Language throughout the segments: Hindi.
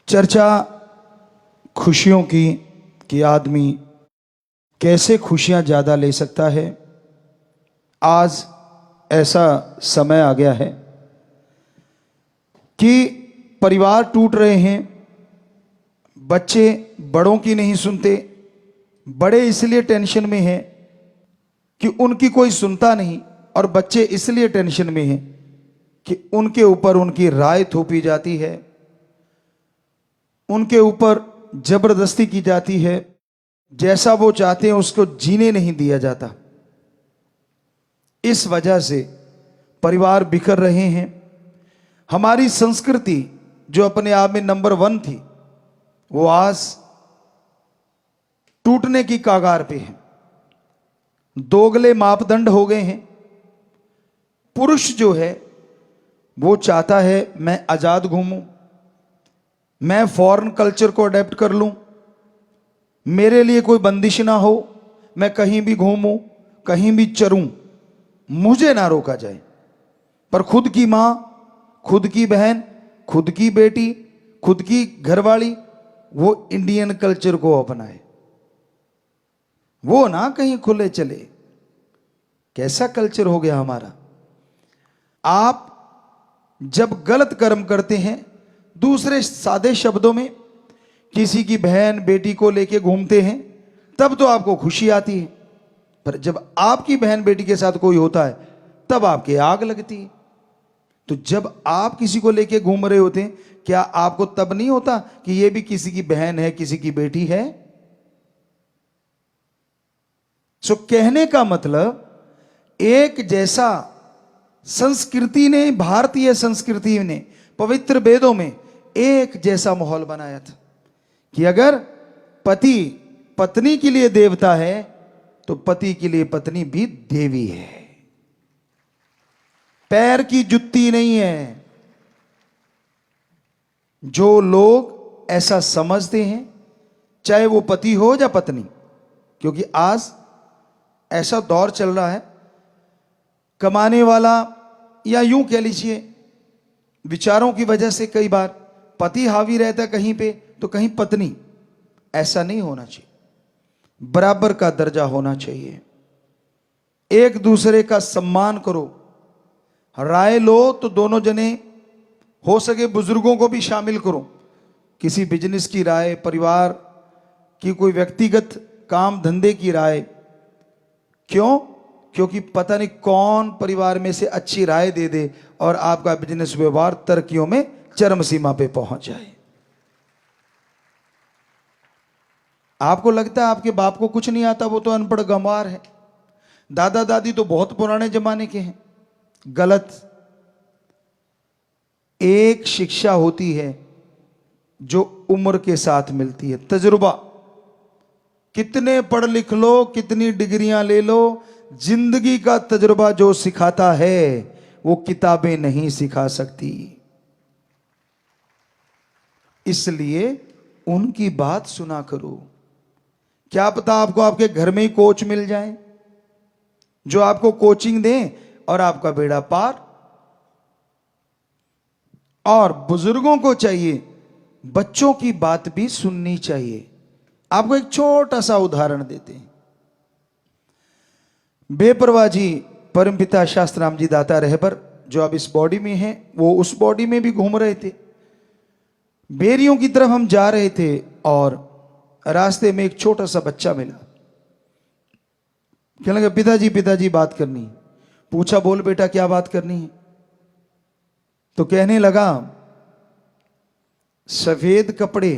चर्चा खुशियों की कि आदमी कैसे खुशियां ज़्यादा ले सकता है। आज ऐसा समय आ गया है कि परिवार टूट रहे हैं, बच्चे बड़ों की नहीं सुनते, बड़े इसलिए टेंशन में हैं कि उनकी कोई सुनता नहीं, और बच्चे इसलिए टेंशन में हैं कि उनके ऊपर उनकी राय थोपी जाती है, उनके ऊपर जबरदस्ती की जाती है, जैसा वो चाहते हैं उसको जीने नहीं दिया जाता। इस वजह से परिवार बिखर रहे हैं। हमारी संस्कृति जो अपने आप में नंबर 1 थी, वो आज टूटने की कगार पे है। दोगले मापदंड हो गए हैं। पुरुष जो है वो चाहता है मैं आजाद घूमूं, मैं फॉरेन कल्चर को अडेप्ट कर लूं, मेरे लिए कोई बंदिश ना हो, मैं कहीं भी घूमूं, कहीं भी चरूं, मुझे ना रोका जाए। पर खुद की मां, खुद की बहन, खुद की बेटी, खुद की घरवाली वो इंडियन कल्चर को अपनाए, वो ना कहीं खुले चले। कैसा कल्चर हो गया हमारा। आप जब गलत कर्म करते हैं, दूसरे सादे शब्दों में किसी की बहन बेटी को लेके घूमते हैं, तब तो आपको खुशी आती है। पर जब आपकी बहन बेटी के साथ कोई होता है तब आपके आग लगती है। तो जब आप किसी को लेके घूम रहे होते हैं, क्या आपको तब नहीं होता कि ये भी किसी की बहन है, किसी की बेटी है? सो कहने का मतलब, एक जैसा संस्कृति ने, भारतीय संस्कृति ने पवित्र वेदों में एक जैसा माहौल बनाया था कि अगर पति पत्नी के लिए देवता है तो पति के लिए पत्नी भी देवी है। पैर की जुत्ती नहीं है। जो लोग ऐसा समझते हैं, चाहे वो पति हो या पत्नी, क्योंकि आज ऐसा दौर चल रहा है, कमाने वाला, या यूं कह लीजिए विचारों की वजह से कई बार पति हावी रहता है कहीं पे तो कहीं पत्नी। ऐसा नहीं होना चाहिए। बराबर का दर्जा होना चाहिए। एक दूसरे का सम्मान करो। राय लो तो दोनों जने, हो सके बुजुर्गों को भी शामिल करो। किसी बिजनेस की राय, परिवार की कोई व्यक्तिगत काम धंधे की राय। क्यों? क्योंकि पता नहीं कौन परिवार में से अच्छी राय दे दे और आपका बिजनेस व्यवहार तरक्कियों में चरम सीमा पे पहुंच जाए। आपको लगता है आपके बाप को कुछ नहीं आता, वो तो अनपढ़ गंवार है। दादा दादी तो बहुत पुराने जमाने के हैं। गलत। एक शिक्षा होती है जो उम्र के साथ मिलती है, तजुर्बा। कितने पढ़ लिख लो, कितनी डिग्रियां ले लो, जिंदगी का तजुर्बा जो सिखाता है वो किताबें नहीं सिखा सकती। इसलिए उनकी बात सुना करो। क्या पता आपको आपके घर में ही कोच मिल जाए जो आपको कोचिंग दें और आपका बेड़ा पार। और बुजुर्गों को चाहिए बच्चों की बात भी सुननी चाहिए। आपको एक छोटा सा उदाहरण देते हैं। बेपरवाह जी परमपिता शास्त्राम जी दाता रहबर, जो अब इस बॉडी में हैं, वो उस बॉडी में भी घूम रहे थे। बेरियों की तरफ हम जा रहे थे और रास्ते में एक छोटा सा बच्चा मिला। कहने लगा पिताजी पिताजी बात करनी है। पूछा बोल बेटा क्या बात करनी है? तो कहने लगा सफेद कपड़े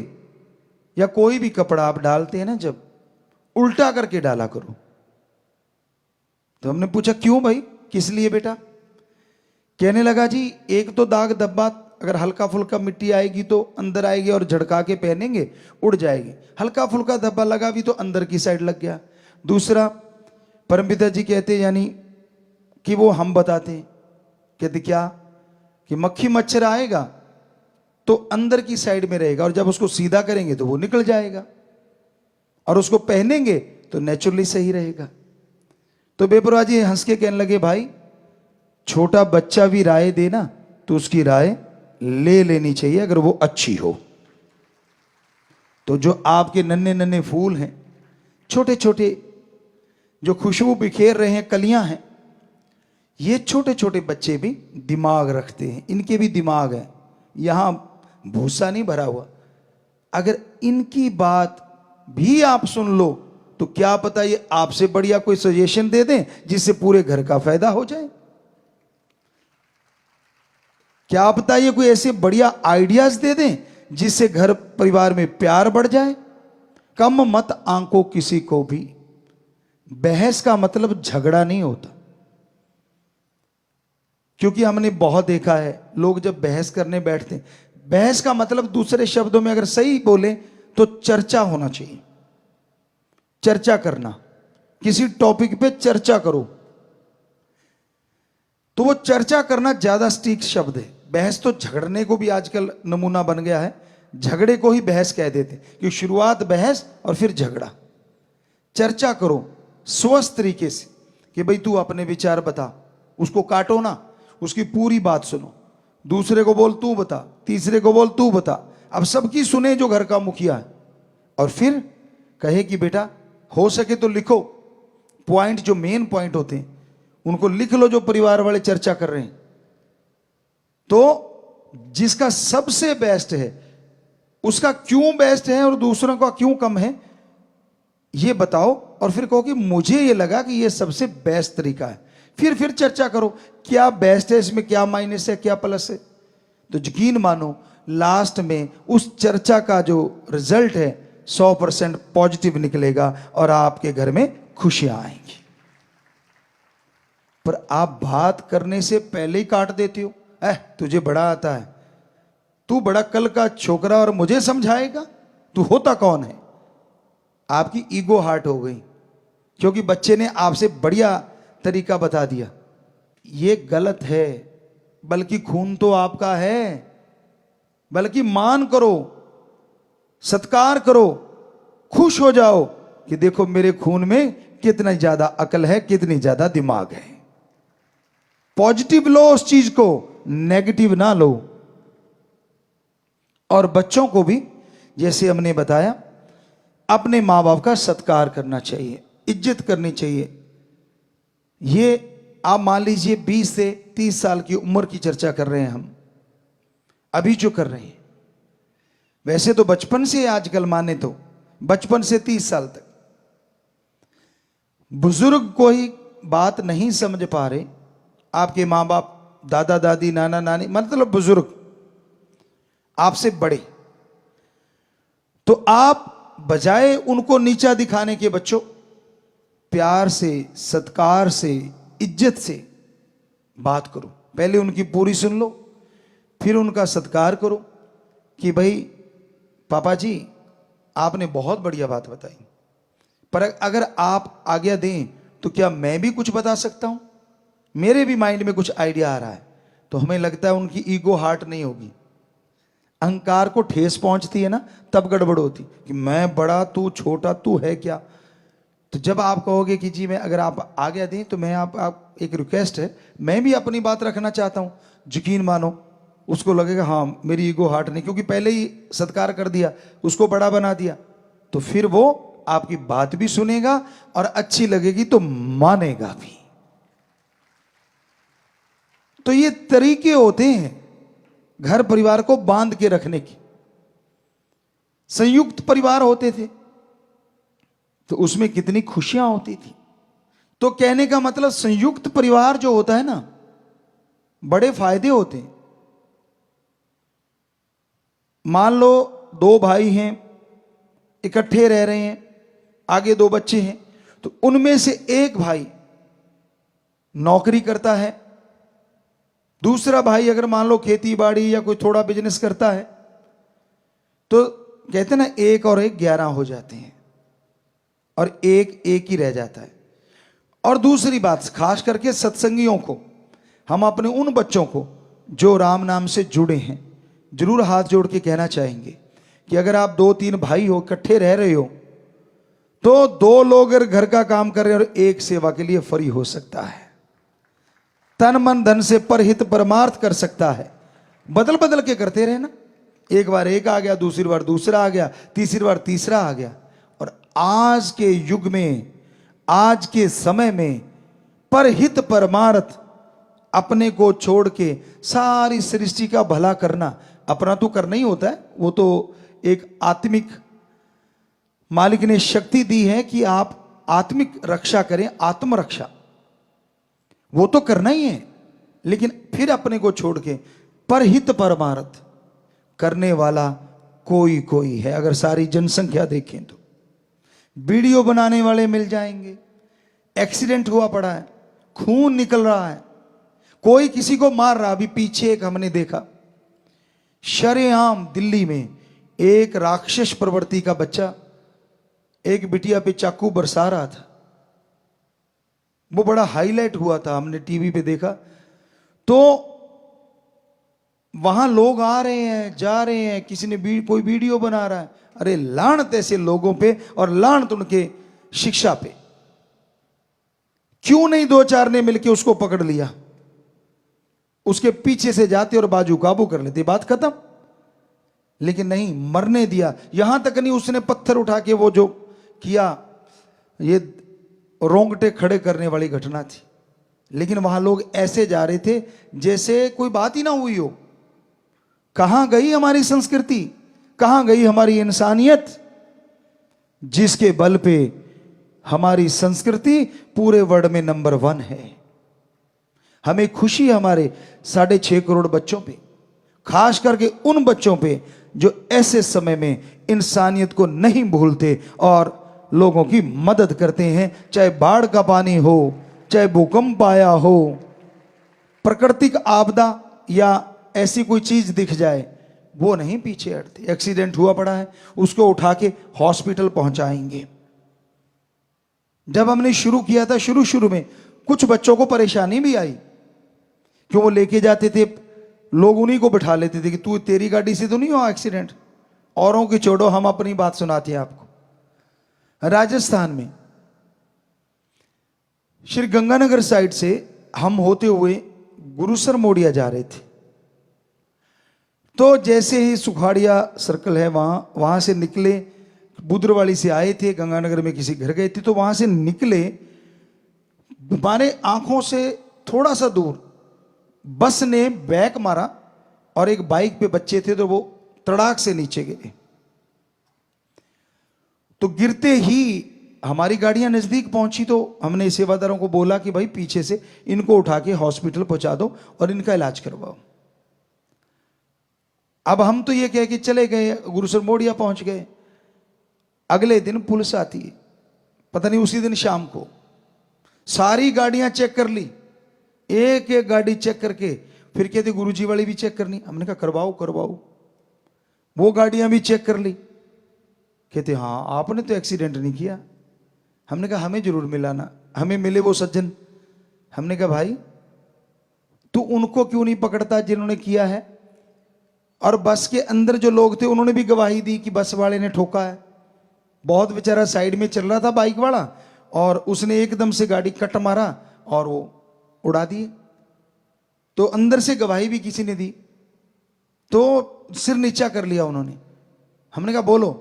या कोई भी कपड़ा आप डालते हैं ना, जब उल्टा करके डाला करो। तो हमने पूछा क्यों भाई, किस लिए बेटा? कहने लगा जी एक तो दाग धब्बा, अगर हल्का फुल्का मिट्टी आएगी तो अंदर आएगी और झड़का के पहनेंगे उड़ जाएगी। हल्का फुल्का धब्बा लगा भी तो अंदर की साइड लग गया। दूसरा, परमपिता जी कहते यानी कि वो हम बताते, कहते क्या कि मक्खी मच्छर आएगा तो अंदर की साइड में रहेगा और जब उसको सीधा करेंगे तो वो निकल जाएगा, और उसको पहनेंगे तो नेचुरली सही रहेगा। तो बेपरवाह जी हंस के कहने लगे भाई छोटा बच्चा भी राय दे ना तो उसकी राय ले लेनी चाहिए अगर वो अच्छी हो। तो जो आपके नन्हे नन्हे फूल हैं, छोटे छोटे जो खुशबू बिखेर रहे हैं, कलियां हैं, ये छोटे छोटे बच्चे भी दिमाग रखते हैं, इनके भी दिमाग है, यहां भूसा नहीं भरा हुआ। अगर इनकी बात भी आप सुन लो तो क्या पता ये आपसे बढ़िया कोई सजेशन दे दें जिससे पूरे घर का फायदा हो जाए। क्या पता ये कोई ऐसे बढ़िया आइडियाज दे दें जिससे घर परिवार में प्यार बढ़ जाए। कम मत आंको किसी को भी। बहस का मतलब झगड़ा नहीं होता, क्योंकि हमने बहुत देखा है लोग जब बहस करने बैठते हैं, बहस का मतलब दूसरे शब्दों में अगर सही बोले तो चर्चा होना चाहिए। चर्चा करना, किसी टॉपिक पे चर्चा करो, तो वो चर्चा करना ज्यादा सटीक शब्द है। बहस तो झगड़ने को भी आजकल नमूना बन गया है, झगड़े को ही बहस कह देते कि शुरुआत बहस और फिर झगड़ा। चर्चा करो स्वस्थ तरीके से कि भाई तू अपने विचार बता, उसको काटो ना, उसकी पूरी बात सुनो, दूसरे को बोल तू बता, तीसरे को बोल तू बता। अब सबकी सुने जो घर का मुखिया है, और फिर कहे कि बेटा हो सके तो लिखो पॉइंट, जो मेन पॉइंट होते हैं उनको लिख लो जो परिवार वाले चर्चा कर रहे हैं। तो जिसका सबसे बेस्ट है उसका क्यों बेस्ट है और दूसरों का क्यों कम है ये बताओ, और फिर कहो कि मुझे ये लगा कि ये सबसे बेस्ट तरीका है। फिर चर्चा करो क्या बेस्ट है, इसमें क्या माइनस है, क्या प्लस है। तो यकीन मानो लास्ट में उस चर्चा का जो रिजल्ट है 100% पॉजिटिव निकलेगा और आपके घर में खुशियां आएंगी। पर आप बात करने से पहले ही काट देते हो, तुझे बड़ा आता है, तू बड़ा कल का छोकरा और मुझे समझाएगा, तू होता कौन है। आपकी ईगो हार्ट हो गई क्योंकि बच्चे ने आपसे बढ़िया तरीका बता दिया। ये गलत है, बल्कि खून तो आपका है, बल्कि मान करो, सत्कार करो, खुश हो जाओ कि देखो मेरे खून में कितना ज्यादा अकल है, कितनी ज्यादा दिमाग है। पॉजिटिव लो उस चीज को, नेगेटिव ना लो। और बच्चों को भी जैसे हमने बताया अपने मां बाप का सत्कार करना चाहिए, इज्जत करनी चाहिए। ये आप मान लीजिए 20 से 30 साल की उम्र की चर्चा कर रहे हैं हम अभी जो कर रहे हैं। वैसे तो बचपन से आजकल माने तो बचपन से 30 साल तक बुजुर्ग कोई बात नहीं समझ पा रहे, आपके मां बाप, दादा दादी, नाना नानी, मतलब बुजुर्ग आपसे बड़े, तो आप बजाय उनको नीचा दिखाने के बच्चों प्यार से, सत्कार से, इज्जत से बात करो। पहले उनकी पूरी सुन लो, फिर उनका सत्कार करो कि भाई पापा जी आपने बहुत बढ़िया बात बताई, पर अगर आप आज्ञा दें तो क्या मैं भी कुछ बता सकता हूं, मेरे भी माइंड में कुछ आइडिया आ रहा है। तो हमें लगता है उनकी ईगो हार्ट नहीं होगी, अहंकार को ठेस पहुंचती है ना, तब गड़बड़ होती कि मैं बड़ा तू छोटा, तू है क्या। तो जब आप कहोगे कि जी मैं, अगर आप आज्ञा दें तो मैं आप एक रिक्वेस्ट है, मैं भी अपनी बात रखना चाहता हूं, यकीन मानो उसको लगेगा हाँ मेरी ईगो हार्ट नहीं, क्योंकि पहले ही सत्कार कर दिया, उसको बड़ा बना दिया, तो फिर वो आपकी बात भी सुनेगा और अच्छी लगेगी तो मानेगा भी। तो ये तरीके होते हैं घर परिवार को बांध के रखने की। संयुक्त परिवार होते थे तो उसमें कितनी खुशियां होती थी। तो कहने का मतलब संयुक्त परिवार जो होता है ना, बड़े फायदे होते हैं। मान लो 2 भाई हैं, इकट्ठे रह रहे हैं, आगे 2 बच्चे हैं, तो उनमें से एक भाई नौकरी करता है, दूसरा भाई अगर मान लो खेती बाड़ी या कोई थोड़ा बिजनेस करता है, तो कहते हैं ना 1 और 1 11 हो जाते हैं और एक ही रह जाता है। और दूसरी बात, खास करके सत्संगियों को, हम अपने उन बच्चों को जो राम नाम से जुड़े हैं जरूर हाथ जोड़ के कहना चाहेंगे कि अगर आप 2-3 भाई हो, इकट्ठे रह रहे हो, तो 2 लोग अगर घर का काम कर रहे हैं और एक सेवा के लिए फ्री हो सकता है, तन मन धन से परहित परमार्थ कर सकता है। बदल बदल के करते रहे ना, एक बार एक आ गया, दूसरी बार दूसरा आ गया, तीसरी बार तीसरा आ गया। और आज के युग में, आज के समय में परहित परमार्थ अपने को छोड़ के सारी सृष्टि का भला करना, अपना तो करना ही होता है, वो तो एक आत्मिक मालिक ने शक्ति दी है कि आप आत्मिक रक्षा करें, आत्मरक्षा वो तो करना ही है। लेकिन फिर अपने को छोड़ के परहित परमार्थ करने वाला कोई कोई है। अगर सारी जनसंख्या देखें तो वीडियो बनाने वाले मिल जाएंगे, एक्सीडेंट हुआ पड़ा है, खून निकल रहा है, कोई किसी को मार रहा। अभी पीछे एक हमने देखा, शरेआम दिल्ली में एक राक्षस प्रवृत्ति का बच्चा एक बिटिया पे चाकू बरसा रहा था। वो बड़ा हाईलाइट हुआ था, हमने टीवी पे देखा। तो वहां लोग आ रहे हैं, जा रहे हैं, किसी ने कोई वीडियो बना रहा है। अरे लानत ऐसे लोगों पे और लानत उनके शिक्षा पे। क्यों नहीं दो चार ने मिलके उसको पकड़ लिया, उसके पीछे से जाते और बाजू काबू कर लेते, बात खत्म। लेकिन नहीं, मरने दिया। यहां तक नहीं, उसने पत्थर उठा के वो जो किया, ये रोंगटे खड़े करने वाली घटना थी। लेकिन वहां लोग ऐसे जा रहे थे जैसे कोई बात ही ना हुई हो। कहां गई हमारी संस्कृति, कहां गई हमारी इंसानियत, जिसके बल पे हमारी संस्कृति पूरे वर्ल्ड में नंबर 1 है। हमें खुशी है हमारे 6.5 करोड़ बच्चों पे, खास करके उन बच्चों पे जो ऐसे समय में इंसानियत को नहीं भूलते और लोगों की मदद करते हैं। चाहे बाढ़ का पानी हो, चाहे भूकंप आया हो, प्राकृतिक आपदा या ऐसी कोई चीज दिख जाए, वो नहीं पीछे हटते। एक्सीडेंट हुआ पड़ा है, उसको उठा के हॉस्पिटल पहुंचाएंगे। जब हमने शुरू किया था, शुरू में कुछ बच्चों को परेशानी भी आई, क्यों वो लेके जाते थे, लोग उन्हीं को बिठा लेते थे कि तू, तेरी गाड़ी से तो नहीं हुआ एक्सीडेंट, औरों की छोड़ो, हम अपनी बात सुनाते हैं आपको। राजस्थान में श्री गंगानगर साइड से हम होते हुए गुरुसर मोड़िया जा रहे थे। तो जैसे ही सुखाड़िया सर्कल है, वहां से निकले, बुद्रवाली से आए थे, गंगानगर में किसी घर गए थे, तो वहां से निकले, हमारे आंखों से थोड़ा सा दूर बस ने बैक मारा और एक बाइक पे बच्चे थे, तो वो तड़ाक से नीचे गिरे। तो गिरते ही हमारी गाड़ियां नजदीक पहुंची, तो हमने सेवादारों को बोला कि भाई पीछे से इनको उठा के हॉस्पिटल पहुंचा दो और इनका इलाज करवाओ। अब हम तो ये कह के चले गए, गुरुसर मोड़िया पहुंच गए। अगले दिन पुलिस आती है, पता नहीं उसी दिन शाम को, सारी गाड़ियां चेक कर ली, एक एक गाड़ी चेक करके फिर कहते गुरुजी वाली भी चेक करनी। हमने कहा करवाओ। वो गाड़ियां भी चेक कर ली, कहते हाँ आपने तो एक्सीडेंट नहीं किया। हमने कहा हमें जरूर मिला ना, हमें मिले वो सज्जन। हमने कहा भाई तू उनको क्यों नहीं पकड़ता जिन्होंने किया है? और बस के अंदर जो लोग थे उन्होंने भी गवाही दी कि बस वाले ने ठोका है। बहुत बेचारा साइड में चल रहा था बाइक वाला, और उसने एकदम से गाड़ी कट मारा और वो उड़ा दिए। तो अंदर से गवाही भी किसी ने दी, तो सिर नीचा कर लिया उन्होंने। हमने कहा बोलो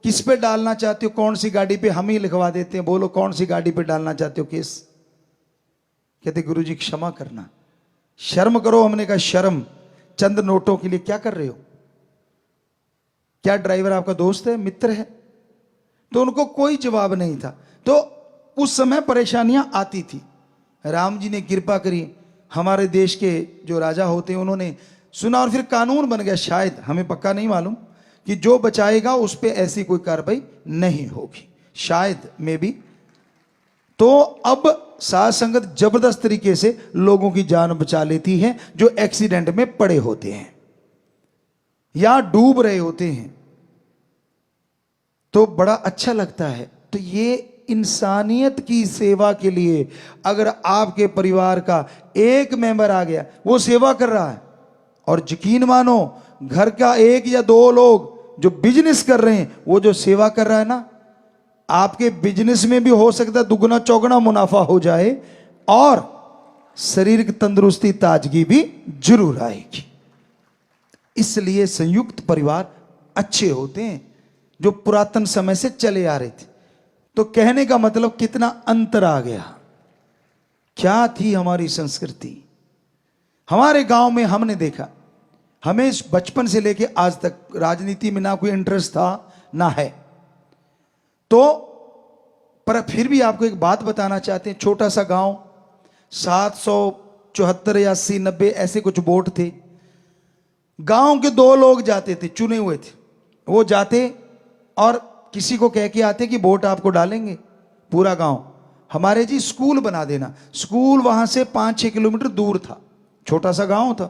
किस पे डालना चाहते हो, कौन सी गाड़ी पे, हम ही लिखवा देते हैं, बोलो कौन सी गाड़ी पे डालना चाहते हो केस। कहते गुरुजी क्षमा करना, शर्म करो। हमने कहा शर्म, चंद नोटों के लिए क्या कर रहे हो? क्या ड्राइवर आपका दोस्त है, मित्र है? तो उनको कोई जवाब नहीं था। तो उस समय परेशानियां आती थी। राम जी ने कृपा करी, हमारे देश के जो राजा होते हैं उन्होंने सुना और फिर कानून बन गया, शायद हमें पक्का नहीं मालूम, कि जो बचाएगा उस पर ऐसी कोई कार्रवाई नहीं होगी, शायद में भी। तो अब साध संगत जबरदस्त तरीके से लोगों की जान बचा लेती है जो एक्सीडेंट में पड़े होते हैं या डूब रहे होते हैं, तो बड़ा अच्छा लगता है। तो ये इंसानियत की सेवा के लिए अगर आपके परिवार का एक मेंबर आ गया, वो सेवा कर रहा है, और यकीन मानो घर का 1 या 2 लोग जो बिजनेस कर रहे हैं, वो जो सेवा कर रहा है ना, आपके बिजनेस में भी हो सकता है दुगना चौगुना मुनाफा हो जाए और शारीरिक तंदुरुस्ती ताजगी भी जरूर आएगी। इसलिए संयुक्त परिवार अच्छे होते हैं, जो पुरातन समय से चले आ रहे थे। तो कहने का मतलब कितना अंतर आ गया। क्या थी हमारी संस्कृति। हमारे गांव में हमने देखा, हमें बचपन से लेके आज तक राजनीति में ना कोई इंटरेस्ट था ना है, तो पर फिर भी आपको एक बात बताना चाहते हैं। छोटा सा गांव, 774 या 80 90 ऐसे कुछ वोट थे। गांव के 2 लोग जाते थे, चुने हुए थे, वो जाते और किसी को कह के आते कि वोट आपको डालेंगे। पूरा गांव, हमारे जी स्कूल बना देना। स्कूल वहां से 5-6 किलोमीटर दूर था, छोटा सा गांव था।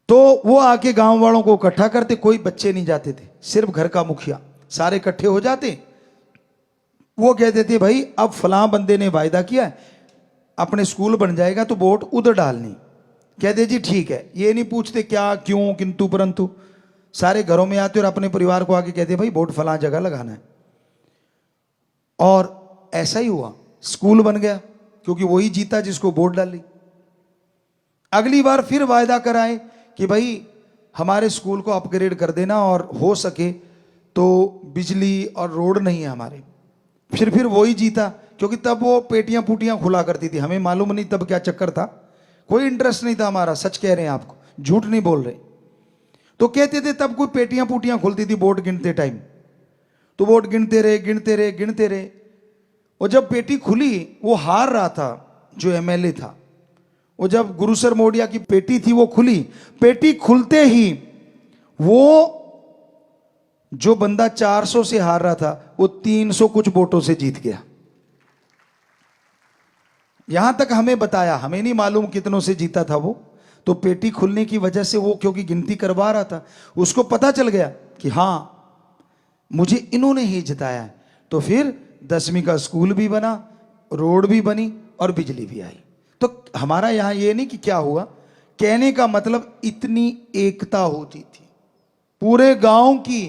तो वो आके गांव वालों को इकट्ठा करते, कोई बच्चे नहीं जाते थे, सिर्फ घर का मुखिया, सारे इकट्ठे हो जाते। वो कहते थे भाई अब फलां बंदे ने वायदा किया है, अपने स्कूल बन जाएगा तो वोट उधर डालनी। कहते जी ठीक है, ये नहीं पूछते क्या क्यों किंतु परंतु, सारे घरों में आते और अपने परिवार को आके कहते भाई वोट फलां जगह लगाना है। और ऐसा ही हुआ, स्कूल बन गया, क्योंकि वही जीता जिसको वोट डाली। अगली बार फिर वायदा कराए कि भाई हमारे स्कूल को अपग्रेड कर देना और हो सके तो बिजली और रोड नहीं है हमारे। फिर वही जीता, क्योंकि तब वो पेटियां पुटियां खुला करती थी। हमें मालूम नहीं तब क्या चक्कर था, कोई इंटरेस्ट नहीं था हमारा, सच कह रहे हैं आपको, झूठ नहीं बोल रहे। तो कहते थे तब कोई पेटियां पुटियां खुलती थी वोट गिनते टाइम, तो वोट गिनते रहे गिनते रहे गिनते रहे। और जब पेटी खुली, वो हार रहा था जो एमएलए था, वो जब गुरुसर मोडिया की पेटी थी वो खुली, पेटी खुलते ही वो जो बंदा 400 से हार रहा था वो 300 कुछ वोटों से जीत गया। यहां तक हमें बताया, हमें नहीं मालूम कितनों से जीता था वो। तो पेटी खुलने की वजह से वो, क्योंकि गिनती करवा रहा था, उसको पता चल गया कि हां मुझे इन्होंने ही जिताया है। तो फिर 10वीं का स्कूल भी बना, रोड भी बनी और बिजली भी आई। तो हमारा यहां ये नहीं कि क्या हुआ, कहने का मतलब इतनी एकता होती थी, पूरे गांव की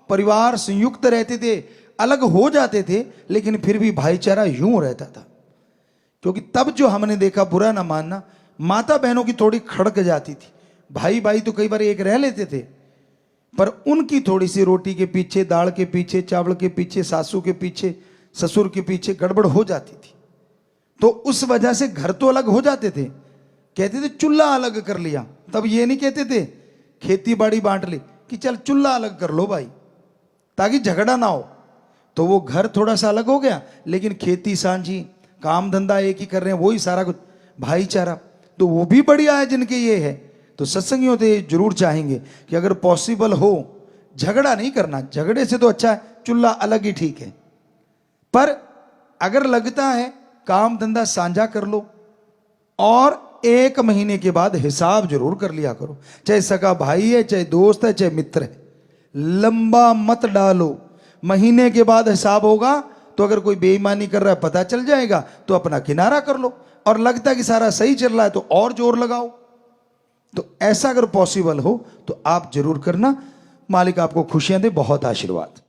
परिवार संयुक्त रहते थे, अलग हो जाते थे लेकिन फिर भी भाईचारा यूं रहता था। क्योंकि तब जो हमने देखा, बुरा ना मानना, माता बहनों की थोड़ी खड़क जाती थी, भाई भाई तो कई बार एक रह लेते थे, पर उनकी थोड़ी सी रोटी के पीछे, दाल के पीछे, चावल के पीछे, सासू के पीछे, ससुर के पीछे गड़बड़ हो जाती थी। तो उस वजह से घर तो अलग हो जाते थे, कहते थे चूल्हा अलग कर लिया। तब ये नहीं कहते थे खेती बाड़ी बांट ली, कि चल चूल्हा अलग कर लो भाई, ताकि झगड़ा ना हो। तो वो घर थोड़ा सा अलग हो गया, लेकिन खेती सांझी, काम धंधा एक ही कर रहे हैं, वही सारा कुछ भाईचारा। तो वो भी बढ़िया है जिनके ये है। तो सत्संगियों तो जरूर चाहेंगे कि अगर पॉसिबल हो झगड़ा नहीं करना, झगड़े से तो अच्छा है चूल्हा अलग ही ठीक है। पर अगर लगता है काम धंधा साझा कर लो, और 1 महीने के बाद हिसाब जरूर कर लिया करो, चाहे सगा भाई है, चाहे दोस्त है, चाहे मित्र है, लंबा मत डालो। महीने के बाद हिसाब होगा तो अगर कोई बेईमानी कर रहा है पता चल जाएगा, तो अपना किनारा कर लो, और लगता है कि सारा सही चल रहा है तो और जोर लगाओ। तो ऐसा अगर पॉसिबल हो तो आप जरूर करना। मालिक आपको खुशियां दे, बहुत आशीर्वाद।